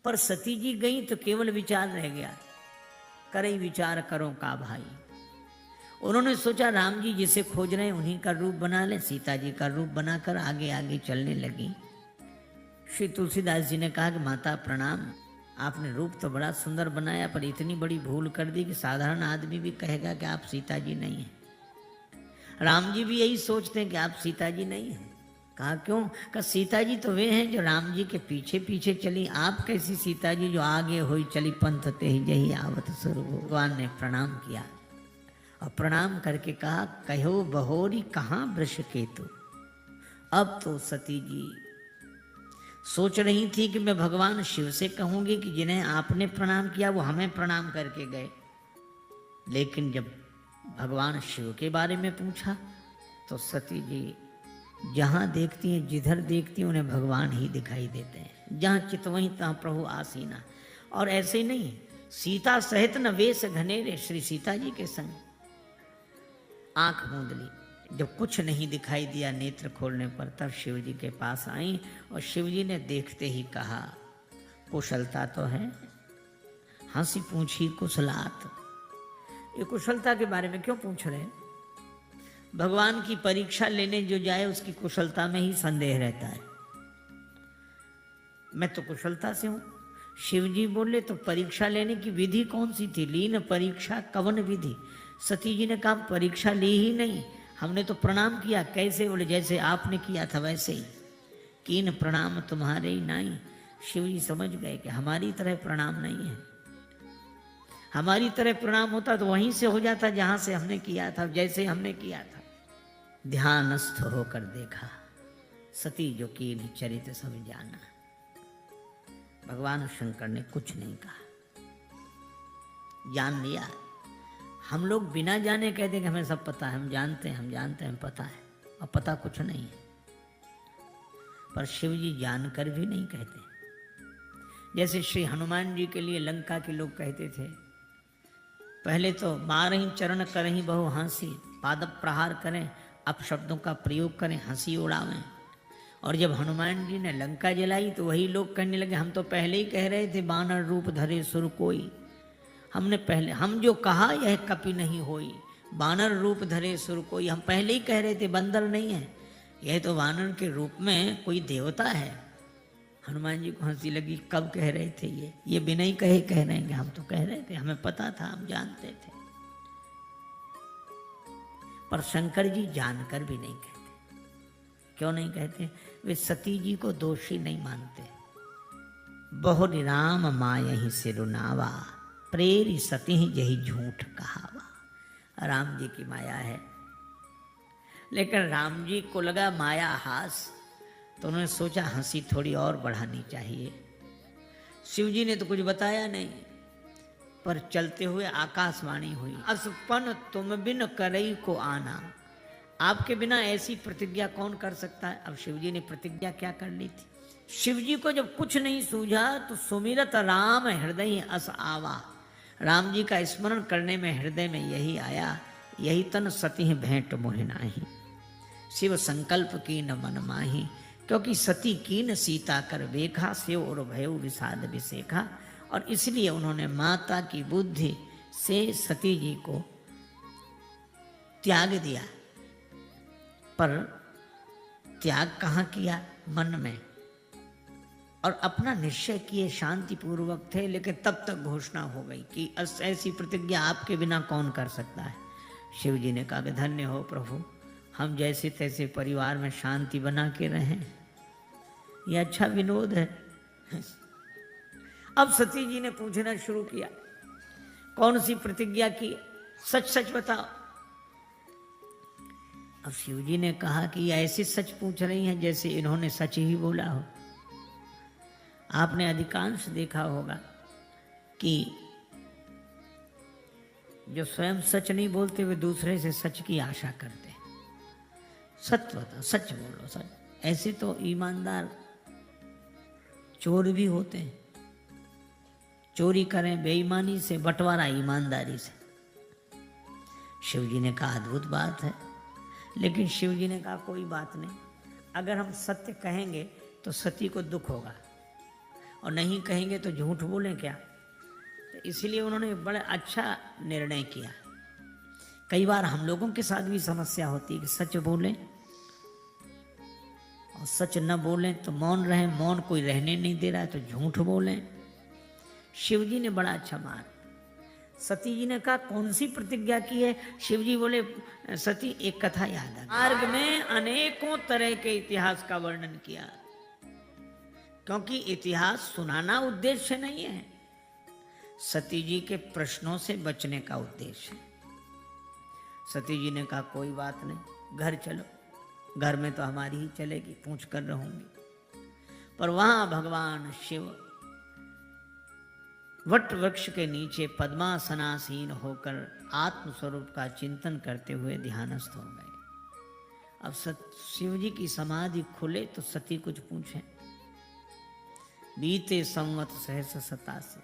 पर सती जी गई तो केवल विचार रह गया, करे विचार करो का भाई। उन्होंने सोचा राम जी जिसे खोज रहे हैं उन्हीं का रूप बना ले। सीता जी का रूप बनाकर आगे आगे चलने लगी। श्री तुलसीदास जी ने कहा कि माता प्रणाम, आपने रूप तो बड़ा सुंदर बनाया, पर इतनी बड़ी भूल कर दी कि साधारण आदमी भी कहेगा कि आप सीता जी नहीं हैं। राम जी भी यही सोचते हैं कि आप सीता जी नहीं हैं। कहा क्यों? कहा सीता जी तो वे हैं जो राम जी के पीछे पीछे चली, आप कैसी सीता जी जो आगे हुई चली पंथ ते ही जही आवत सुर। भगवान ने प्रणाम किया और प्रणाम करके कहा कहो बहोरी कहाँ वृष केतु। अब तो सती जी सोच रही थी कि मैं भगवान शिव से कहूंगी कि जिन्हें आपने प्रणाम किया वो हमें प्रणाम करके गए, लेकिन जब भगवान शिव के बारे में पूछा तो सती जी जहाँ देखती हैं, जिधर देखती हैं उन्हें भगवान ही दिखाई देते हैं। जहाँ चित वहीं तहाँ प्रभु आसीना। और ऐसे ही नहीं, सीता सहित न वेश घनेरे, श्री सीता जी के संग आंख मूंद ली। जब कुछ नहीं दिखाई दिया नेत्र खोलने पर, तब शिव जी के पास आई और शिव जी ने देखते ही कहा कुशलता तो है? हंसी पूछी कुशलात। ये कुशलता के बारे में क्यों पूछ रहे हैं? भगवान की परीक्षा लेने जो जाए उसकी कुशलता में ही संदेह रहता है। मैं तो कुशलता से हूं। शिव जी बोले तो परीक्षा लेने की विधि कौन सी थी? लीन परीक्षा कवन विधि। सती जी ने कहा परीक्षा ली ही नहीं, हमने तो प्रणाम किया। कैसे? बोले जैसे आपने किया था वैसे ही। कीन प्रणाम तुम्हारे ही नहीं। शिव जी समझ गए कि हमारी तरह प्रणाम नहीं है। हमारी तरह प्रणाम होता तो वहीं से हो जाता जहां से हमने किया था, जैसे हमने किया था। ध्यानस्थ होकर देखा, सती जो कीन चरित्र सब जाना। भगवान शंकर ने कुछ नहीं कहा, जान लिया। हम लोग बिना जाने कहते कि हमें सब पता है, हम जानते हैं, हम जानते हैं, पता है, और पता कुछ नहीं है। पर शिव जी जानकर भी नहीं कहते। जैसे श्री हनुमान जी के लिए लंका के लोग कहते थे, पहले तो मारही चरण करही बहु हंसी, पाद प्रहार करें, अपशब्दों का प्रयोग करें, हंसी उड़ावें। और जब हनुमान जी ने लंका जलाई तो वही लोग कहने लगे हम तो पहले ही कह रहे थे बानर रूप धरे सुर कोई। हमने पहले, हम जो कहा यह कपि नहीं होई, बानर रूप धरे सुर कोई। हम पहले ही कह रहे थे बंदर नहीं है, यह तो वानर के रूप में कोई देवता है। हनुमान जी को हंसी लगी, कब कह रहे थे ये बिना ही कहे कह रहे हैं कि हम तो कह रहे थे, हमें पता था, हम जानते थे। पर शंकर जी जानकर भी नहीं कहते। क्यों नहीं कहते? वे सती जी को दोषी नहीं मानते। बहुरि राम मायहि सिरुनावा, प्रेरी सती यही झूठ कहावा। राम जी की माया है, लेकिन राम जी को लगा माया हास, तो उन्होंने सोचा हंसी थोड़ी और बढ़ानी चाहिए। शिव जी ने तो कुछ बताया नहीं, पर चलते हुए आकाशवाणी हुई, असपन तुम बिन करई को आना। आपके बिना ऐसी प्रतिज्ञा कौन कर सकता है? अब शिव जी ने प्रतिज्ञा क्या कर ली थी? शिव जी को जब कुछ नहीं सूझा तो सुमिरत राम हृदय अस आवा। राम जी का स्मरण करने में हृदय में यही आया, यही तन सती भेंट मोहि नाही, शिव संकल्प की न मन माही। क्योंकि सती कीन सीता कर वेखा, सेव और भयो विषाद विसेखा। और इसलिए उन्होंने माता की बुद्धि से सती जी को त्याग दिया। पर त्याग कहाँ किया? मन में। और अपना निश्चय किए शांतिपूर्वक थे, लेकिन तब तक घोषणा हो गई कि ऐसी प्रतिज्ञा आपके बिना कौन कर सकता है। शिव जी ने कहा कि धन्य हो प्रभु, हम जैसे तैसे परिवार में शांति बना के रहें, यह अच्छा विनोद है। अब सती जी ने पूछना शुरू किया, कौन सी प्रतिज्ञा की, सच सच बताओ। अब शिव जी ने कहा कि ऐसे सच पूछ रही हैं जैसे इन्होंने सच ही बोला हो। आपने अधिकांश देखा होगा कि जो स्वयं सच नहीं बोलते वे दूसरे से सच की आशा करते हैं। सत्य बताओ, सच बोलो, सच। ऐसे तो ईमानदार चोर भी होते हैं, चोरी करें बेईमानी से, बंटवारा ईमानदारी से। शिव जी ने कहा अद्भुत बात है, लेकिन शिव जी ने कहा कोई बात नहीं, अगर हम सत्य कहेंगे तो सती को दुख होगा, और नहीं कहेंगे तो झूठ बोलें क्या। तो इसलिए उन्होंने बड़ा अच्छा निर्णय किया। कई बार हम लोगों के साथ भी समस्या होती है कि सच बोलें और सच न बोलें तो मौन रहें, मौन कोई रहने नहीं दे रहा है तो झूठ बोलें। शिव जी ने बड़ा अच्छा मार। सती जी ने कहा कौन सी प्रतिज्ञा की है? शिव जी बोले सती एक कथा याद आ। मार्ग में अनेकों तरह के इतिहास का वर्णन किया, क्योंकि इतिहास सुनाना उद्देश्य नहीं है, सती जी के प्रश्नों से बचने का उद्देश्य है। सती जी ने कहा कोई बात नहीं, घर चलो, घर में तो हमारी ही चलेगी, पूछ कर रहूंगी। पर वहां भगवान शिव वट वृक्ष के नीचे पद्मासनासीन होकर आत्मस्वरूप का चिंतन करते हुए ध्यानस्थ हो गए। अब शिव जी की समाधि खुले तो सती कुछ पूछे। बीते संवत सहस्र 87,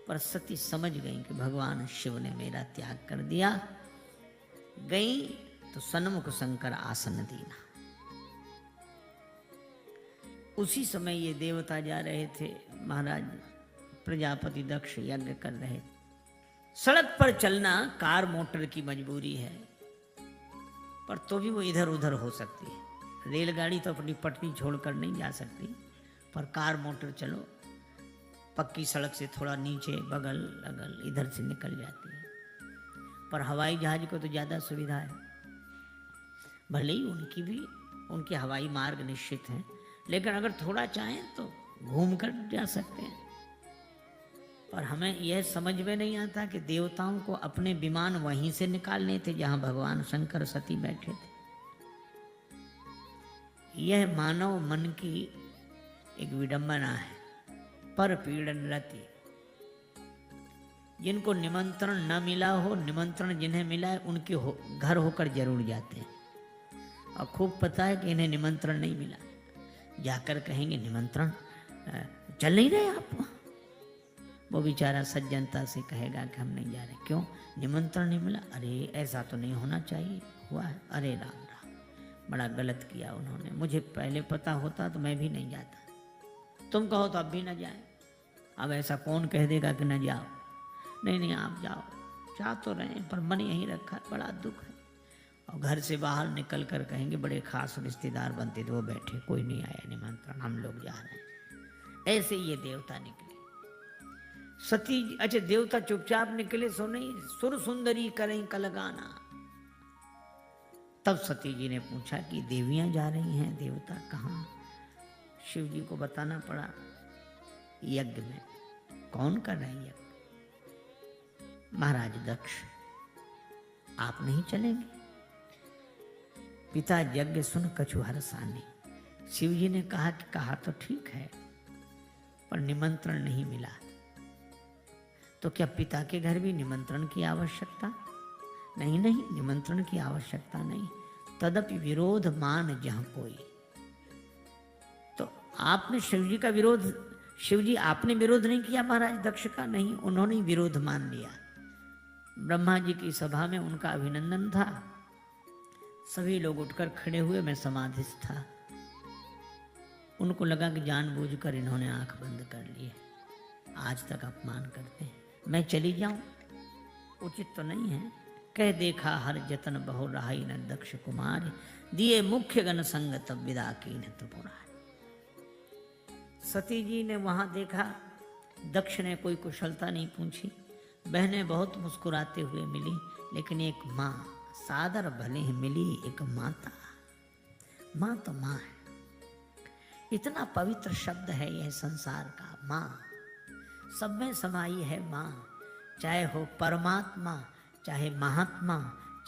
पर सती समझ गई कि भगवान शिव ने मेरा त्याग कर दिया। गई तो सन्मुख शंकर आसन दीना। उसी समय ये देवता जा रहे थे, महाराज प्रजापति दक्ष यज्ञ कर रहे थे। सड़क पर चलना कार मोटर की मजबूरी है, पर तो भी वो इधर उधर हो सकती है। रेलगाड़ी तो अपनी पटरी छोड़कर नहीं जा सकती, पर कार मोटर चलो, पक्की सड़क से थोड़ा नीचे बगल अगल इधर से निकल जाती है। पर हवाई जहाज को तो ज़्यादा सुविधा है, भले ही उनके हवाई मार्ग निश्चित हैं, लेकिन अगर थोड़ा चाहें तो घूम कर जा सकते हैं। पर हमें यह समझ में नहीं आता कि देवताओं को अपने विमान वहीं से निकालने थे जहां भगवान शंकर सती बैठे थे। यह मानव मन की एक विडंबना है, पर पीड़न रति। जिनको निमंत्रण न मिला हो, निमंत्रण जिन्हें मिला है उनके घर होकर जरूर जाते हैं। और खूब पता है कि इन्हें निमंत्रण नहीं मिला, जाकर कहेंगे निमंत्रण चल नहीं रहे आप। वो बेचारा सज्जनता से कहेगा कि हम नहीं जा रहे। क्यों? निमंत्रण नहीं मिला। अरे ऐसा तो नहीं होना चाहिए, हुआ है। अरे राम राम, बड़ा गलत किया उन्होंने, मुझे पहले पता होता तो मैं भी नहीं जाता। तुम कहो तो अब भी न जाए। अब ऐसा कौन कह देगा कि न जाओ? नहीं आप जाओ, जा तो रहे पर मन यहीं रखा है, बड़ा दुख है। और घर से बाहर निकल कर कहेंगे बड़े खास रिश्तेदार बनते थे, वो बैठे, कोई नहीं आया निमंत्रण, हम लोग जा रहे हैं। ऐसे ये देवता निकले। सती अच्छा देवता चुपचाप निकले सो नहीं, सुर सुंदरी करें कलगाना। तब सती जी ने पूछा कि देवियां जा रही हैं, देवता कहाँ? शिव जी को बताना पड़ा, यज्ञ में। कौन कर रहे हैं यज्ञ? महाराज दक्ष। आप नहीं चलेंगे? पिता यज्ञ सुन कछु हरसानी। शिव जी ने कहा कि कहा तो ठीक है, पर निमंत्रण नहीं मिला। तो क्या पिता के घर भी निमंत्रण की आवश्यकता? नहीं, निमंत्रण की आवश्यकता नहीं। तदपि विरोध मान जहां कोई। तो आपने शिव जी का विरोध, शिव जी आपने विरोध नहीं किया महाराज दक्ष का? नहीं, उन्होंने विरोध मान लिया। ब्रह्मा जी की सभा में उनका अभिनंदन था, सभी लोग उठकर खड़े हुए, मैं समाधिस्थ था। उनको लगा कि जानबूझकर इन्होंने आंख बंद कर ली है, आज तक अपमान करते हैं, मैं चली जाऊं? उचित तो नहीं है। कह देखा हर जतन बहु रहाई न दक्ष कुमार, दिए मुख्य गण संग तब विदा की न त्रिपुरारी। सती जी ने वहां देखा, दक्ष ने कोई कुशलता नहीं पूछी, बहनें बहुत मुस्कुराते हुए मिली, लेकिन एक माँ सादर भले ही मिली, एक माता। माँ तो माँ है, इतना पवित्र शब्द है यह संसार का। माँ सब में समाई है माँ, चाहे हो परमात्मा, चाहे महात्मा,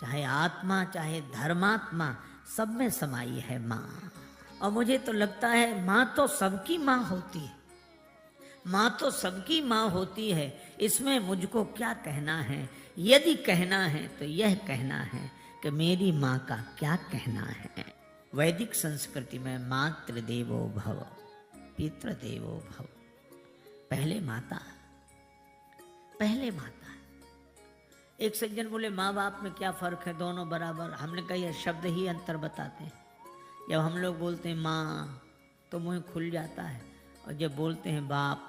चाहे आत्मा, चाहे धर्मात्मा, सब में समाई है माँ। और मुझे तो लगता है माँ तो सबकी माँ होती है, माँ तो सबकी माँ होती है। इसमें मुझको क्या कहना है? यदि कहना है तो यह कहना है कि मेरी माँ का क्या कहना है। वैदिक संस्कृति में मातृ देवो भव, पितृ देवो भव। पहले माता, पहले माता। एक सज्जन बोले माँ बाप में क्या फर्क है, दोनों बराबर। हमने कहा यह शब्द ही अंतर बताते हैं। जब हम लोग बोलते हैं माँ तो मुंह खुल जाता है, और जब बोलते हैं बाप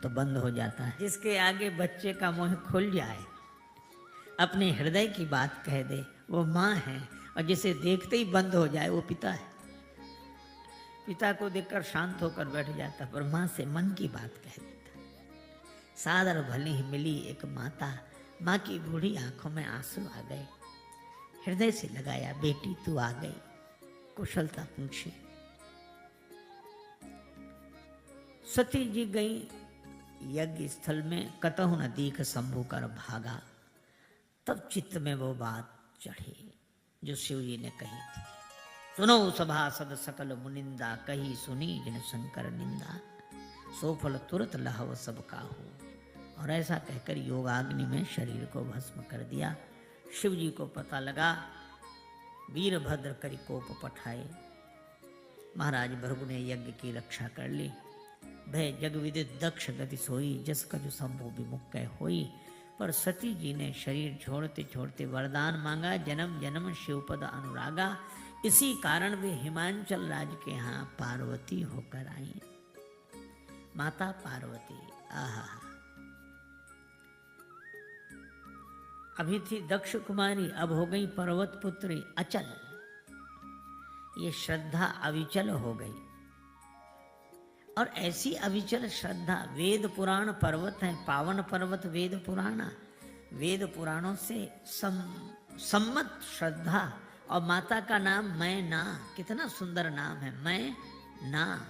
तो बंद हो जाता है। जिसके आगे बच्चे का मुंह खुल जाए, अपने हृदय की बात कह दे, वो माँ है। और जिसे देखते ही बंद हो जाए, वो पिता है। पिता को देखकर शांत होकर बैठ जाता, पर माँ से मन की बात कह देता। सादर भली ही मिली एक माता, माँ की बूढ़ी आंखों में आंसू आ गए। हृदय से लगाया, बेटी तू आ गई, कुशलता पूछी। सती जी गई यज्ञ स्थल में, कतहु न दीख शंभु कर भागा। तब चित्त में वो बात चढ़ी जो शिव जी ने कही थी। सुनो सभासद सकल मुनिंदा, कही सुनी जिन शंकर निंदा। सो फल तुरत लहव सब काहू। और ऐसा कहकर योगाग्नि में शरीर को भस्म कर दिया। शिव जी को पता लगा, वीरभद्र करी कोप पठाए। महाराज भृगु ने यज्ञ की रक्षा कर ली। भय जग विदित दक्ष गति सोई, जस कजु शंभु विमुख कह होई। पर सती जी ने शरीर छोड़ते छोड़ते वरदान मांगा, जन्म जन्म शिवपद अनुरागा। इसी कारण वे हिमांचल राज्य के यहाँ पार्वती होकर आई। माता पार्वती, आहा। अभी थी दक्ष कुमारी, अब हो गई पर्वत पुत्री अचल। ये श्रद्धा अविचल हो गई। और ऐसी अविचल श्रद्धा, वेद पुराण पर्वत है, पावन पर्वत वेद पुराण। वेद पुराणों से सम्मत श्रद्धा। और माता का नाम मैं ना, कितना सुंदर नाम है, मैं ना।